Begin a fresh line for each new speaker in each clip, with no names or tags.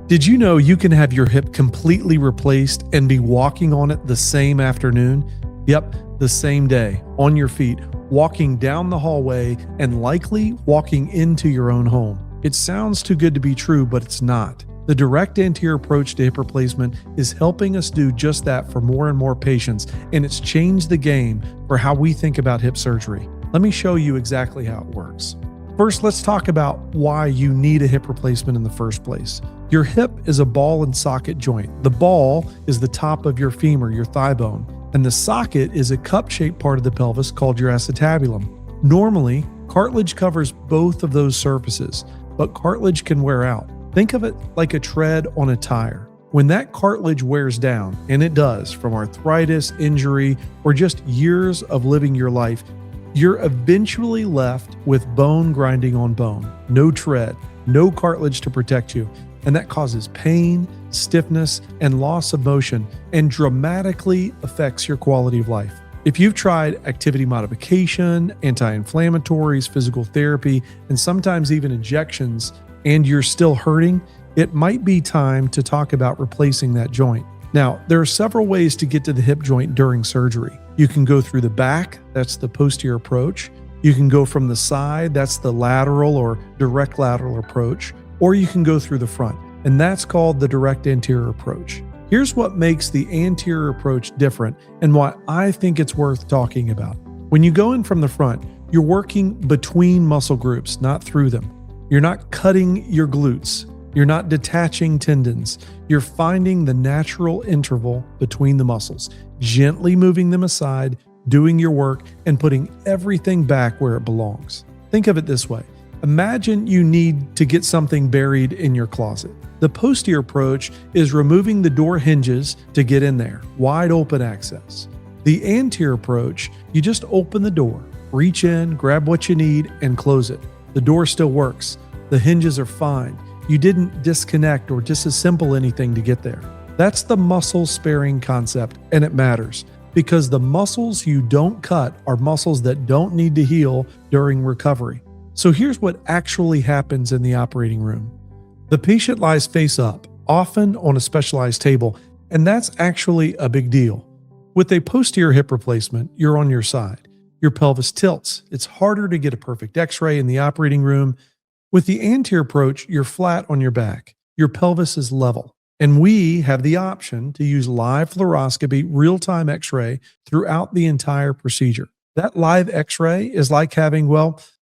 Did you know you can have your hip completely replaced and be walking on it the same afternoon? Yep, the same day, on your feet, walking down the hallway, and likely walking into your own home. It sounds too good to be true, but it's not. The direct anterior approach to hip replacement is helping us do just that for more and more patients, and it's changed the game for how we think about hip surgery. Let me show you exactly how it works. First, let's talk about why you need a hip replacement in the first place. Your hip is a ball and socket joint. The ball is the top of your femur, your thigh bone, and the socket is a cup-shaped part of the pelvis called your acetabulum. Normally, cartilage covers both of those surfaces, but cartilage can wear out. Think of it like a tread on a tire. When that cartilage wears down, and it does from arthritis, injury, or just years of living your life, you're eventually left with bone grinding on bone, no tread, no cartilage to protect you, and that causes pain, stiffness, and loss of motion, and dramatically affects your quality of life. If you've tried activity modification, anti-inflammatories, physical therapy, and sometimes even injections, and you're still hurting, it might be time to talk about replacing that joint. Now, there are several ways to get to the hip joint during surgery. You can go through the back, that's the posterior approach. You can go from the side, that's the lateral or direct lateral approach. Or you can go through the front, and that's called the direct anterior approach. Here's what makes the anterior approach different and why I think it's worth talking about. When you go in from the front, you're working between muscle groups, not through them. You're not cutting your glutes. You're not detaching tendons. You're finding the natural interval between the muscles, gently moving them aside, doing your work, and putting everything back where it belongs. Think of it this way. Imagine you need to get something buried in your closet. The posterior approach is removing the door hinges to get in there, wide open access. The anterior approach, you just open the door, reach in, grab what you need, and close it. The door still works. The hinges are fine. You didn't disconnect or disassemble anything to get there. That's the muscle sparing concept, and it matters because the muscles you don't cut are muscles that don't need to heal during recovery. So here's what actually happens in the operating room. The patient lies face up, often on a specialized table, and that's actually a big deal. With a posterior hip replacement, you're on your side. Your pelvis tilts. It's harder to get a perfect x-ray in the operating room. With the anterior approach, you're flat on your back. Your pelvis is level. And we have the option to use live fluoroscopy, real-time x-ray throughout the entire procedure. That live x-ray is like having,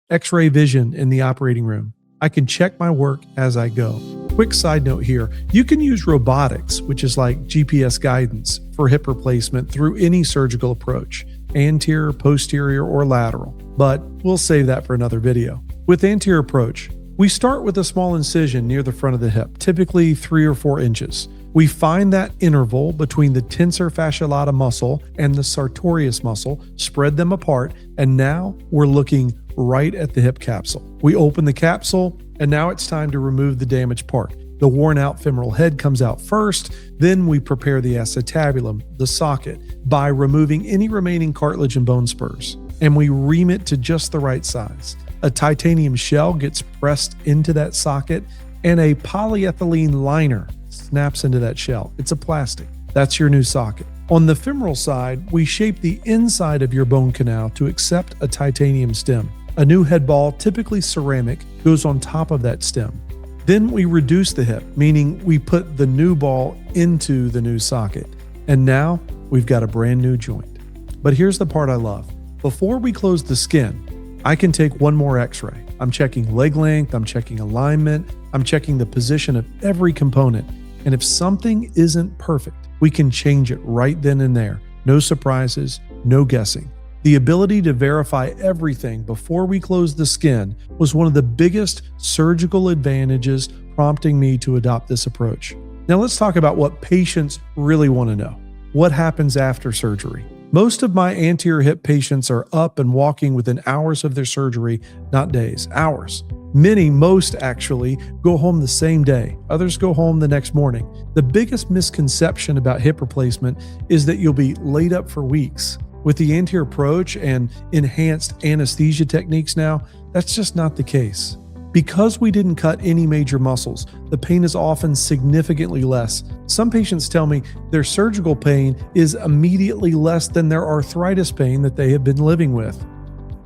x-ray vision in the operating room. I can check my work as I go. Quick side note here, you can use robotics, which is like GPS guidance for hip replacement through any surgical approach, anterior, posterior, or lateral, but we'll save that for another video. With anterior approach, we start with a small incision near the front of the hip, typically 3 or 4 inches. We find that interval between the tensor fasciae lata muscle and the sartorius muscle, spread them apart, and now we're looking right at the hip capsule. We open the capsule, and now it's time to remove the damaged part. The worn out femoral head comes out first, then we prepare the acetabulum, the socket, by removing any remaining cartilage and bone spurs, and we ream it to just the right size. A titanium shell gets pressed into that socket, and a polyethylene liner snaps into that shell. It's a plastic. That's your new socket. On the femoral side, we shape the inside of your bone canal to accept a titanium stem. A new head ball, typically ceramic, goes on top of that stem. Then we reduce the hip, meaning we put the new ball into the new socket. And now we've got a brand new joint. But here's the part I love. Before we close the skin, I can take one more x-ray. I'm checking leg length, I'm checking alignment, I'm checking the position of every component. And if something isn't perfect, we can change it right then and there. No surprises, no guessing. The ability to verify everything before we close the skin was one of the biggest surgical advantages prompting me to adopt this approach. Now let's talk about what patients really want to know. What happens after surgery? Most of my anterior hip patients are up and walking within hours of their surgery, not days, hours. Most actually, go home the same day. Others go home the next morning. The biggest misconception about hip replacement is that you'll be laid up for weeks. With the anterior approach and enhanced anesthesia techniques now, that's just not the case. Because we didn't cut any major muscles, the pain is often significantly less. Some patients tell me their surgical pain is immediately less than their arthritis pain that they have been living with.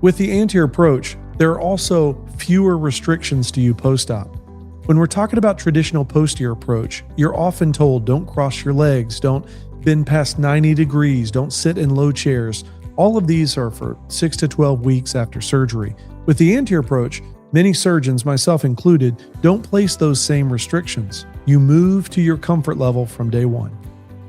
With the anterior approach, there are also fewer restrictions to you post-op. When we're talking about traditional posterior approach, you're often told don't cross your legs, don't bend past 90 degrees, don't sit in low chairs. All of these are for 6 to 12 weeks after surgery. With the anterior approach, many surgeons, myself included, don't place those same restrictions. You move to your comfort level from day one.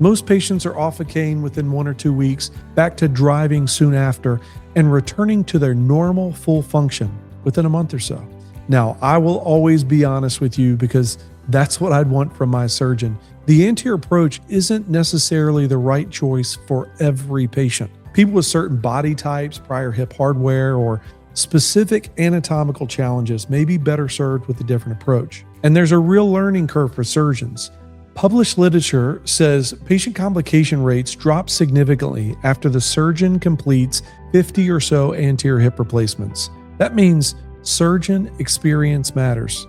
Most patients are off a cane within 1 or 2 weeks, back to driving soon after, and returning to their normal full function within a month or so. Now, I will always be honest with you because that's what I'd want from my surgeon. The anterior approach isn't necessarily the right choice for every patient. People with certain body types, prior hip hardware, or specific anatomical challenges may be better served with a different approach. And there's a real learning curve for surgeons. Published literature says patient complication rates drop significantly after the surgeon completes 50 or so anterior hip replacements. That means surgeon experience matters.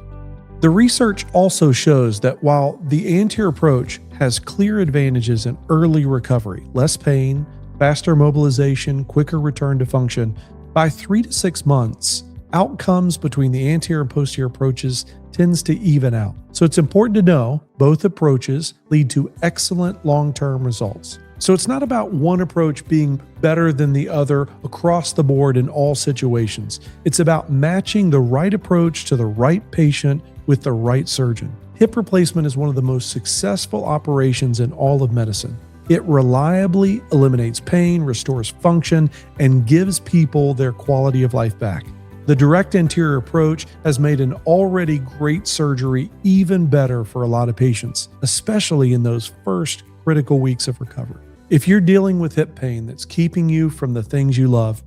The research also shows that while the anterior approach has clear advantages in early recovery, less pain, faster mobilization, quicker return to function, by 3 to 6 months, outcomes between the anterior and posterior approaches tends to even out. So it's important to know both approaches lead to excellent long-term results. So it's not about one approach being better than the other across the board in all situations. It's about matching the right approach to the right patient with the right surgeon. Hip replacement is one of the most successful operations in all of medicine. It reliably eliminates pain, restores function, and gives people their quality of life back. The direct anterior approach has made an already great surgery even better for a lot of patients, especially in those first critical weeks of recovery. If you're dealing with hip pain that's keeping you from the things you love,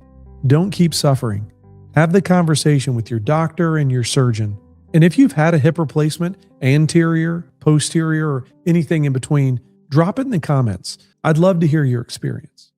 don't keep suffering. Have the conversation with your doctor and your surgeon. And if you've had a hip replacement, anterior, posterior, or anything in between, drop it in the comments. I'd love to hear your experience.